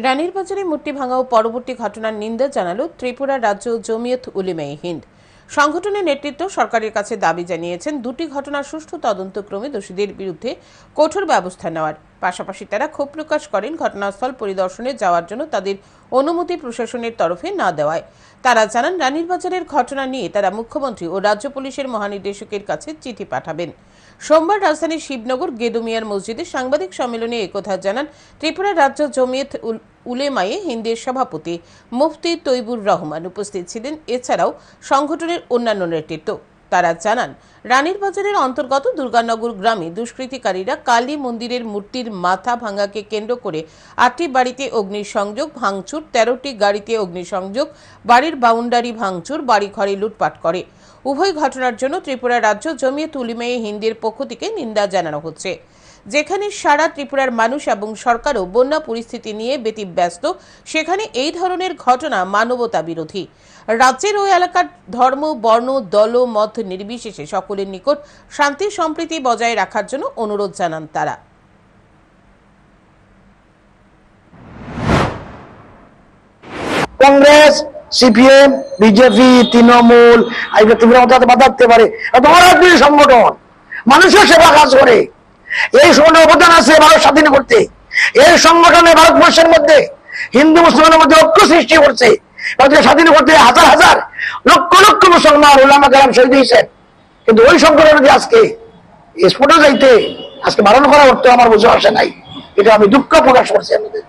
রানীর বাজারে মূর্তি ভাঙা ও পরবর্তী ঘটনার নিন্দা জানালো ত্রিপুরা রাজ্য জমিয়ত উলেমায়ে হিন্দ। সংগঠনের নেতৃত্ব সরকারের কাছে দাবি জানিয়েছেন দুটি ঘটনার সুষ্ঠু তদন্তক্রমে দোষীদের বিরুদ্ধে কঠোর ব্যবস্থা নেওয়ার। পাশাপাশি তারা ক্ষোভ প্রকাশ করেন ঘটনাস্থল পরিদর্শনে যাওয়ার জন্য তাদের অনুমতি প্রশাসনের তরফে না দেওয়ায়। তারা জানান রানীর বাজারের ঘটনা নিয়ে তারা মুখ্যমন্ত্রী ও রাজ্য পুলিশের মহানির্দেশকের কাছে চিঠি পাঠাবেন। সোমবার রাজধানীর শিবনগর গেদুমিয়ার মসজিদে সাংবাদিক সম্মেলনে একথা জানান ত্রিপুরা রাজ্য জমিয়ত উলেমায়ে হিন্দের সভাপতি মুফতি তৈবুর রহমান। উপস্থিত ছিলেন এছাড়াও সংগঠনের অন্যান্য নেতৃত্ব। তারা জানান রানীর বাজারের অন্তর্গত দুর্গানগর গ্রামে দুষ্কৃতিকারীরা কালী মন্দিরের মূর্তির মাথা ভাঙাকে কেন্দ্র করে 8টি বাড়িতে অগ্নিসংযোগ, ভাঙচুর, 13টি গাড়িতে অগ্নিসংযোগ, বাড়ির বাউন্ডারি ভাঙচুর, বাড়িঘরে লুটপাট করে। উভয় ঘটনার জন্য ত্রিপুরা রাজ্য জমিয়ত উলেমায়ে হিন্দের পক্ষ থেকে নিন্দা জানানো হচ্ছে। যেখানে সারা ত্রিপুরার মানুষ এবং সরকারও বন্যা পরিস্থিতি নিয়ে ব্যতিব্যস্ত, সেখানে এই ধরনের ঘটনা মানবতা বিরোধী। রাজ্যের ওই এলাকার ধর্ম, বর্ণ, দল, মত নির্বিশেষে সকলের নিকট শান্তি সম্প্রীতি বজায় রাখার জন্য অনুরোধ জানান তারা। কংগ্রেস, সিপিএম, বিজেপি, তৃণমূল বাধা দিতে পারে। সংগঠন মানুষের সেবা কাজ করে, এই সংগঠনের অবদান আছে ভারত স্বাধীন করতে। এই সংগঠনে ভারতবর্ষের মধ্যে হিন্দু মুসলমানের মধ্যে ঐক্য সৃষ্টি করছে। স্বাধীন করতে হাজার হাজার লক্ষ লক্ষ মুসলমান উলামা কেরাম শহীদ হয়েছেন। কিন্তু ওই সংগঠন যদি আজকে স্ফোটে যাইতে আজকে বারণ করা করতে আমার বুঝে আসে নাই। এটা আমি দুঃখ প্রকাশ করছি আমাদের।